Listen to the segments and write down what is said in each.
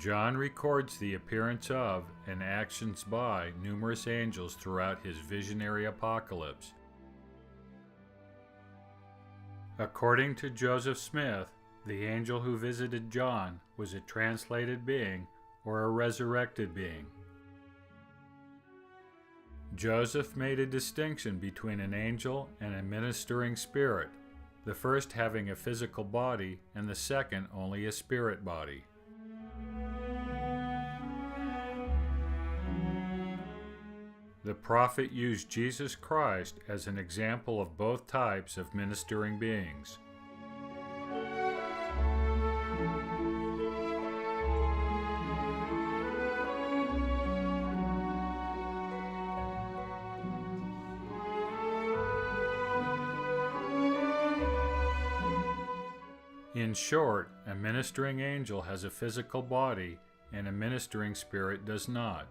John records the appearance of and actions by numerous angels throughout his visionary apocalypse. According to Joseph Smith, the angel who visited John was a translated being or a resurrected being. Joseph made a distinction between an angel and a ministering spirit, the first having a physical body and the second only a spirit body. The prophet used Jesus Christ as an example of both types of ministering beings. In short, a ministering angel has a physical body and a ministering spirit does not.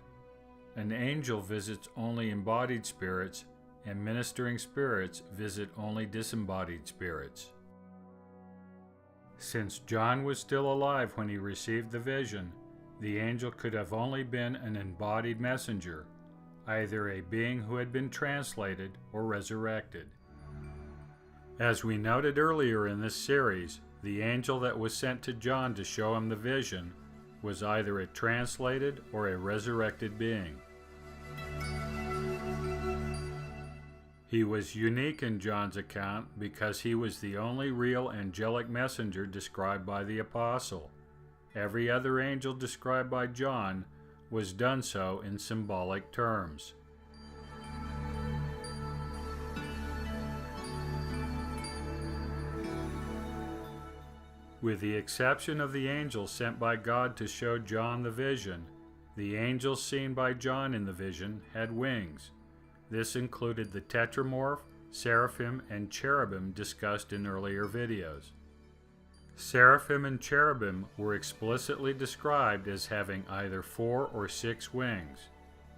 An angel visits only embodied spirits, and ministering spirits visit only disembodied spirits. Since John was still alive when he received the vision, the angel could have only been an embodied messenger, either a being who had been translated or resurrected. As we noted earlier in this series, the angel that was sent to John to show him the vision was either a translated or a resurrected being. He was unique in John's account because he was the only real angelic messenger described by the apostle. Every other angel described by John was done so in symbolic terms. With the exception of the angel sent by God to show John the vision, the angels seen by John in the vision had wings. This included the tetramorph, seraphim, and cherubim discussed in earlier videos. Seraphim and cherubim were explicitly described as having either 4 or 6 wings.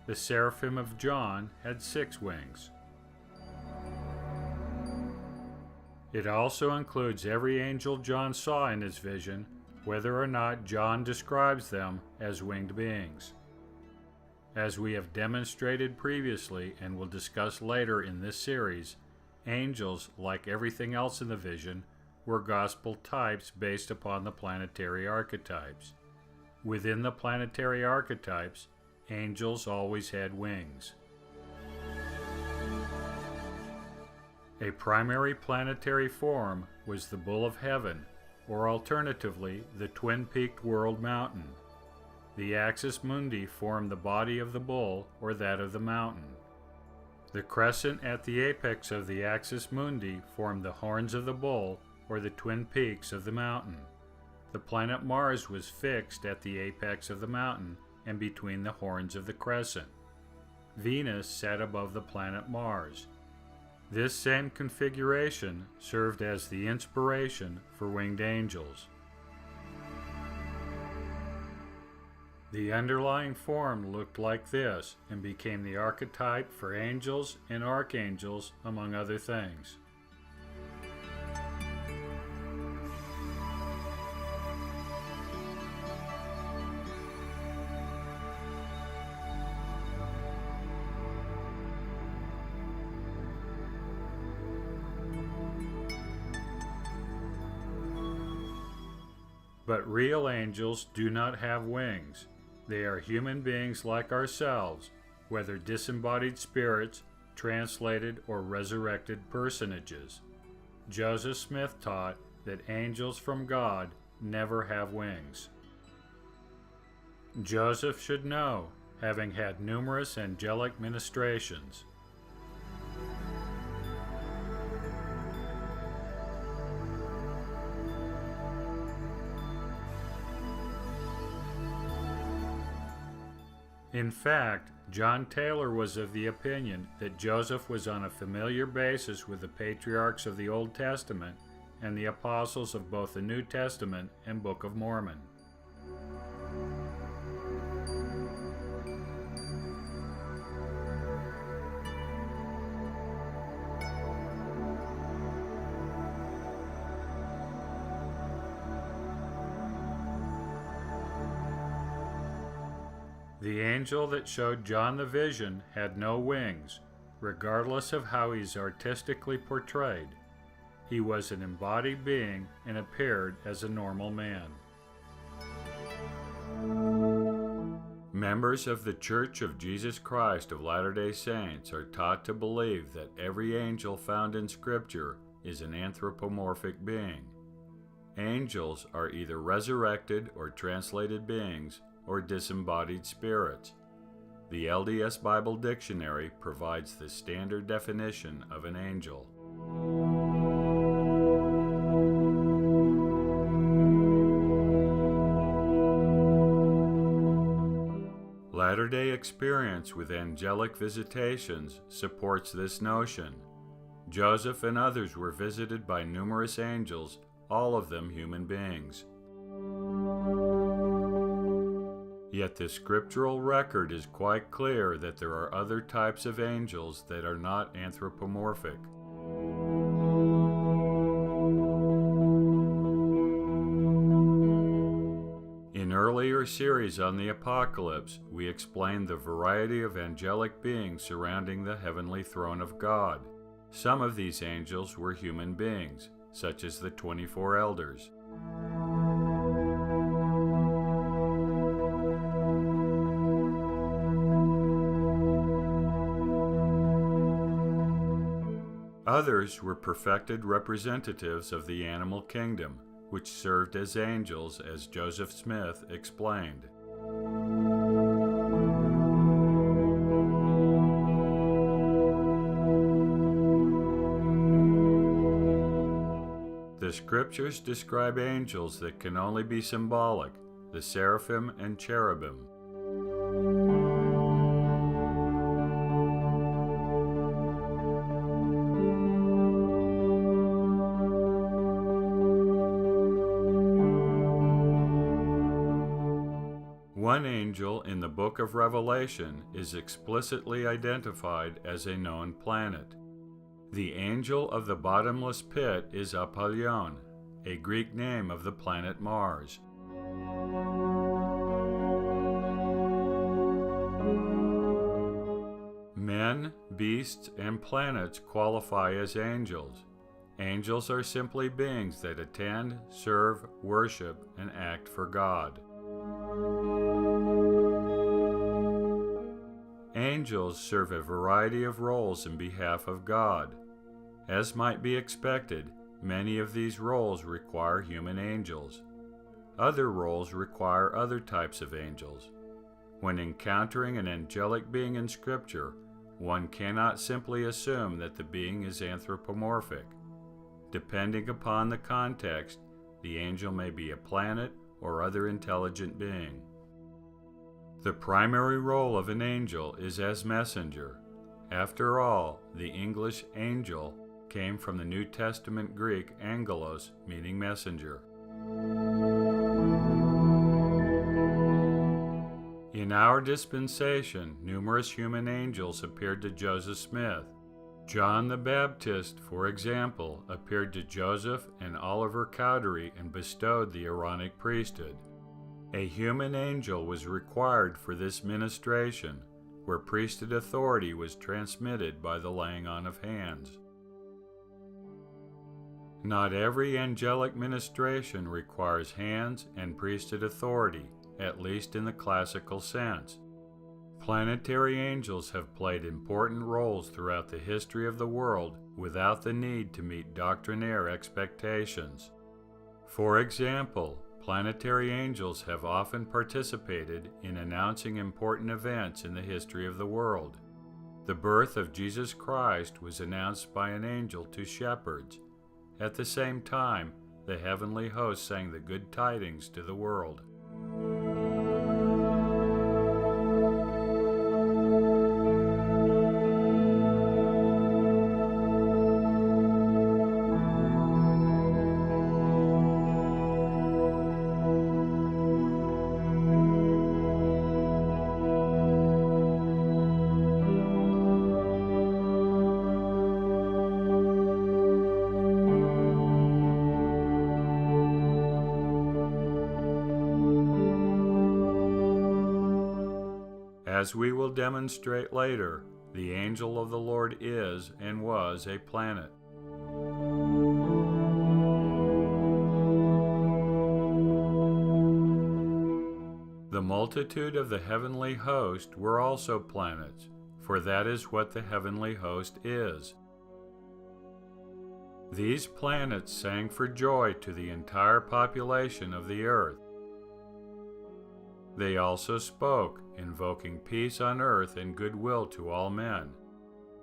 The seraphim of John had 6 wings. It also includes every angel John saw in his vision, whether or not John describes them as winged beings. As we have demonstrated previously and will discuss later in this series, angels, like everything else in the vision, were gospel types based upon the planetary archetypes. Within the planetary archetypes, angels always had wings. A primary planetary form was the Bull of Heaven, or alternatively, the twin-peaked world mountain. The axis mundi formed the body of the bull or that of the mountain. The crescent at the apex of the axis mundi formed the horns of the bull or the twin peaks of the mountain. The planet Mars was fixed at the apex of the mountain and between the horns of the crescent. Venus sat above the planet Mars. This same configuration served as the inspiration for winged angels. The underlying form looked like this and became the archetype for angels and archangels, among other things. But real angels do not have wings. They are human beings like ourselves, whether disembodied spirits, translated, or resurrected personages. Joseph Smith taught that angels from God never have wings. Joseph should know, having had numerous angelic ministrations. In fact, John Taylor was of the opinion that Joseph was on a familiar basis with the patriarchs of the Old Testament and the apostles of both the New Testament and Book of Mormon. The angel that showed John the vision had no wings, regardless of how he's artistically portrayed. He was an embodied being and appeared as a normal man. Members of the Church of Jesus Christ of Latter-day Saints are taught to believe that every angel found in Scripture is an anthropomorphic being. Angels are either resurrected or translated beings or disembodied spirits. The LDS Bible Dictionary provides the standard definition of an angel. Latter-day experience with angelic visitations supports this notion. Joseph and others were visited by numerous angels, all of them human beings. Yet the scriptural record is quite clear that there are other types of angels that are not anthropomorphic. In earlier series on the Apocalypse, we explained the variety of angelic beings surrounding the heavenly throne of God. Some of these angels were human beings, such as the 24 elders. Others were perfected representatives of the animal kingdom, which served as angels, as Joseph Smith explained. The scriptures describe angels that can only be symbolic, the seraphim and cherubim. One angel in the book of Revelation is explicitly identified as a known planet. The angel of the bottomless pit is Apollyon, a Greek name of the planet Mars. Men, beasts, and planets qualify as angels. Angels are simply beings that attend, serve, worship, and act for God. Angels serve a variety of roles in behalf of God. As might be expected, many of these roles require human angels. Other roles require other types of angels. When encountering an angelic being in Scripture, one cannot simply assume that the being is anthropomorphic. Depending upon the context, the angel may be a planet or other intelligent being. The primary role of an angel is as messenger. After all, the English angel came from the New Testament Greek angelos, meaning messenger. In our dispensation, numerous human angels appeared to Joseph Smith. John the Baptist, for example, appeared to Joseph and Oliver Cowdery and bestowed the Aaronic priesthood. A human angel was required for this ministration, where priesthood authority was transmitted by the laying on of hands. Not every angelic ministration requires hands and priesthood authority, at least in the classical sense. Planetary angels have played important roles throughout the history of the world without the need to meet doctrinaire expectations. For example, planetary angels have often participated in announcing important events in the history of the world. The birth of Jesus Christ was announced by an angel to shepherds. At the same time, the heavenly host sang the good tidings to the world. As we will demonstrate later, the angel of the Lord is and was a planet. The multitude of the heavenly host were also planets, for that is what the heavenly host is. These planets sang for joy to the entire population of the earth. They also spoke, invoking peace on earth and goodwill to all men.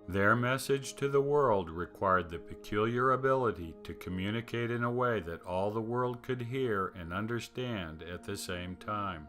Their message to the world required the peculiar ability to communicate in a way that all the world could hear and understand at the same time.